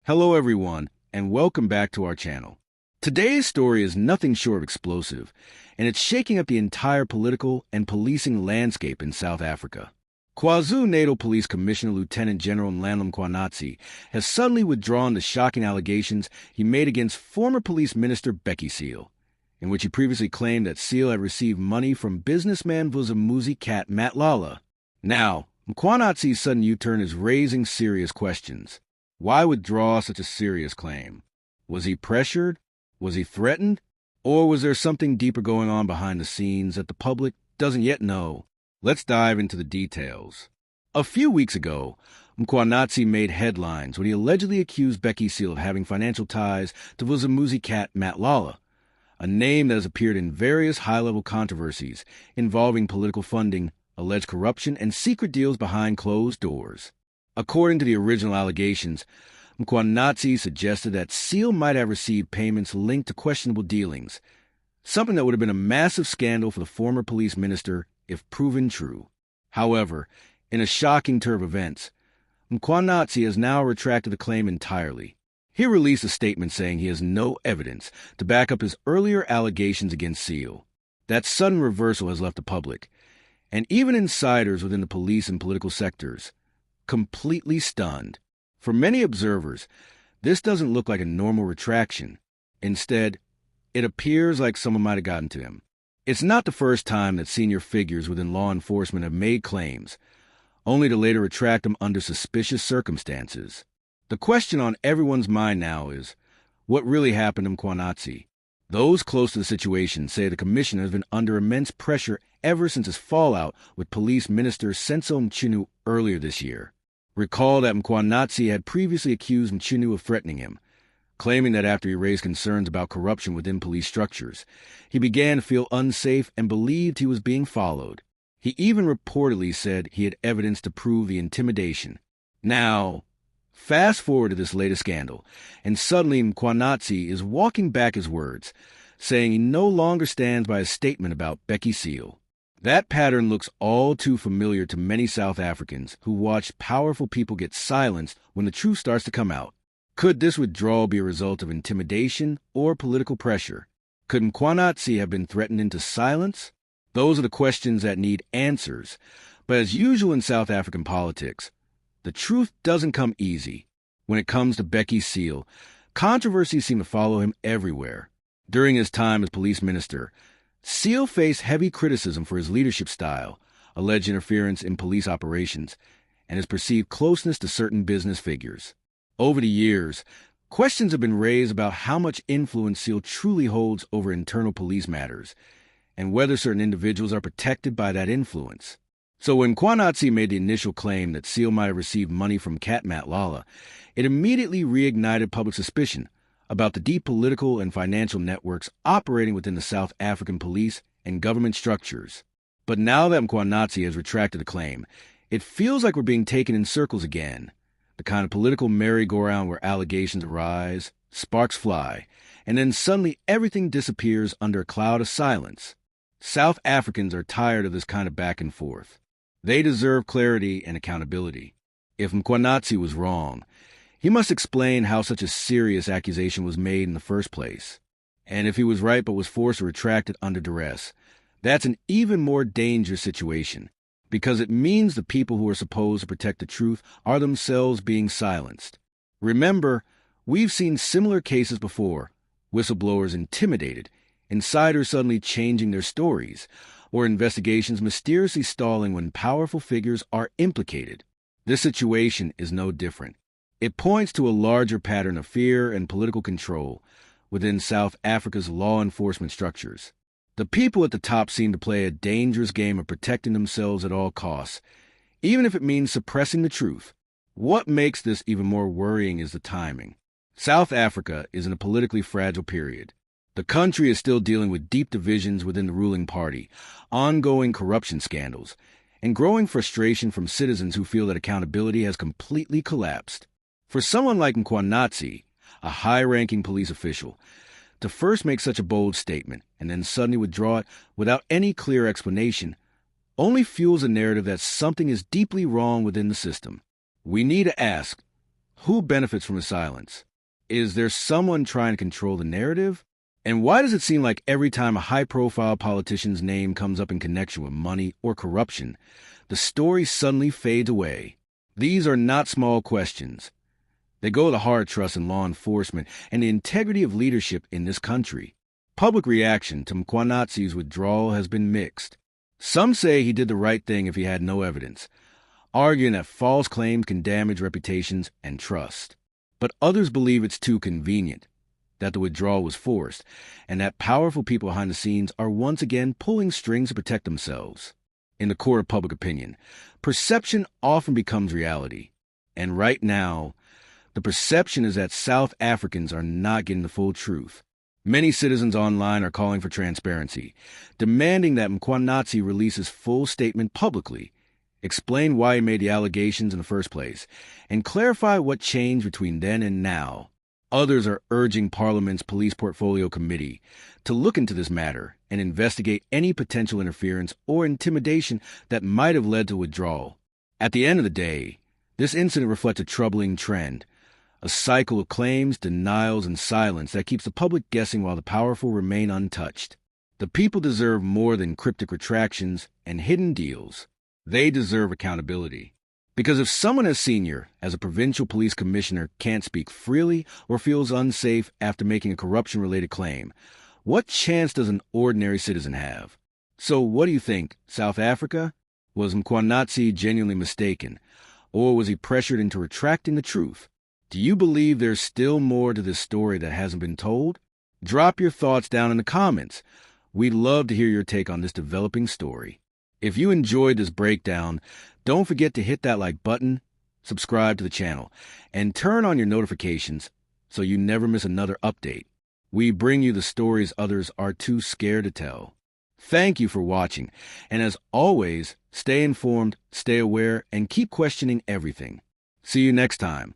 Hello everyone, and welcome back to our channel. Today's story is nothing short of explosive, and it's shaking up the entire political and policing landscape in South Africa. KwaZulu-Natal Police Commissioner Lieutenant General Nhlanhla Mkhwanazi has suddenly withdrawn the shocking allegations he made against former Police Minister Bheki Cele, in which he previously claimed that Cele had received money from businessman Vusimuzi cat Matlala. Now, Mkhwanazi's sudden U-turn is raising serious questions. Why withdraw such a serious claim? Was he pressured? Was he threatened? Or was there something deeper going on behind the scenes that the public doesn't yet know? Let's dive into the details. A few weeks ago, Mkhwanazi made headlines when he allegedly accused Bheki Cele of having financial ties to Vusimuzi cat Matlala, a name that has appeared in various high-level controversies involving political funding, alleged corruption, and secret deals behind closed doors. According to the original allegations, Mkhwanazi suggested that Cele might have received payments linked to questionable dealings, something that would have been a massive scandal for the former police minister if proven true. However, in a shocking turn of events, Mkhwanazi has now retracted the claim entirely. He released a statement saying he has no evidence to back up his earlier allegations against Cele. That sudden reversal has left the public, and even insiders within the police and political sectors, completely stunned. For many observers, this doesn't look like a normal retraction. Instead, it appears like someone might have gotten to him. It's not the first time that senior figures within law enforcement have made claims, only to later retract them under suspicious circumstances. The question on everyone's mind now is, what really happened to Mkhwanazi? Those close to the situation say the commissioner has been under immense pressure ever since his fallout with Police Minister Mkhwanazi earlier this year. Recall that Mkhwanazi had previously accused Mkhwanazi of threatening him, claiming that after he raised concerns about corruption within police structures, he began to feel unsafe and believed he was being followed. He even reportedly said he had evidence to prove the intimidation. Now, fast forward to this latest scandal, and suddenly Mkhwanazi is walking back his words, saying he no longer stands by his statement about Bheki Cele. That pattern looks all too familiar to many South Africans who watch powerful people get silenced when the truth starts to come out. Could this withdrawal be a result of intimidation or political pressure? Could Mkhwanazi have been threatened into silence? Those are the questions that need answers. But as usual in South African politics, the truth doesn't come easy. When it comes to Bheki Cele, controversies seem to follow him everywhere. During his time as police minister, Cele faced heavy criticism for his leadership style, alleged interference in police operations, and his perceived closeness to certain business figures. Over the years, questions have been raised about how much influence Cele truly holds over internal police matters, and whether certain individuals are protected by that influence. So when Mkhwanazi made the initial claim that Cele might have received money from Cat Matlala, it immediately reignited public suspicion about the deep political and financial networks operating within the South African police and government structures. But now that Mkhwanazi has retracted the claim, it feels like we're being taken in circles again, the kind of political merry-go-round where allegations arise, sparks fly, and then suddenly everything disappears under a cloud of silence. South Africans are tired of this kind of back and forth. They deserve clarity and accountability. If Mkhwanazi was wrong, he must explain how such a serious accusation was made in the first place. And if he was right but was forced to retract it under duress, that's an even more dangerous situation, because it means the people who are supposed to protect the truth are themselves being silenced. Remember, we've seen similar cases before, whistleblowers intimidated, insiders suddenly changing their stories, or investigations mysteriously stalling when powerful figures are implicated. This situation is no different. It points to a larger pattern of fear and political control within South Africa's law enforcement structures. The people at the top seem to play a dangerous game of protecting themselves at all costs, even if it means suppressing the truth. What makes this even more worrying is the timing. South Africa is in a politically fragile period. The country is still dealing with deep divisions within the ruling party, ongoing corruption scandals, and growing frustration from citizens who feel that accountability has completely collapsed. For someone like Mkhwanazi, a high-ranking police official, to first make such a bold statement and then suddenly withdraw it without any clear explanation only fuels a narrative that something is deeply wrong within the system. We need to ask, Who benefits from his silence? Is there someone trying to control the narrative? And why does it seem like every time a high-profile politician's name comes up in connection with money or corruption, the story suddenly fades away? These are not small questions. They go to the hard trust in law enforcement and the integrity of leadership in this country. Public reaction to Mkhwanazi's withdrawal has been mixed. Some say he did the right thing if he had no evidence, arguing that false claims can damage reputations and trust. But others believe it's too convenient, that the withdrawal was forced, and that powerful people behind the scenes are once again pulling strings to protect themselves. In the court of public opinion, perception often becomes reality. And right now, the perception is that South Africans are not getting the full truth. Many citizens online are calling for transparency, demanding that Mkhwanazi release his full statement publicly, explain why he made the allegations in the first place, and clarify what changed between then and now. Others are urging Parliament's Police Portfolio Committee to look into this matter and investigate any potential interference or intimidation that might have led to withdrawal. At the end of the day, this incident reflects a troubling trend, a cycle of claims, denials, and silence that keeps the public guessing while the powerful remain untouched. The people deserve more than cryptic retractions and hidden deals. They deserve accountability. Because if someone as senior as a provincial police commissioner can't speak freely or feels unsafe after making a corruption-related claim, what chance does an ordinary citizen have? So what do you think, South Africa? Was Mkhwanazi genuinely mistaken, or was he pressured into retracting the truth? Do you believe there's still more to this story that hasn't been told? Drop your thoughts down in the comments. We'd love to hear your take on this developing story. If you enjoyed this breakdown, don't forget to hit that like button, subscribe to the channel, and turn on your notifications so you never miss another update. We bring you the stories others are too scared to tell. Thank you for watching, and as always, stay informed, stay aware, and keep questioning everything. See you next time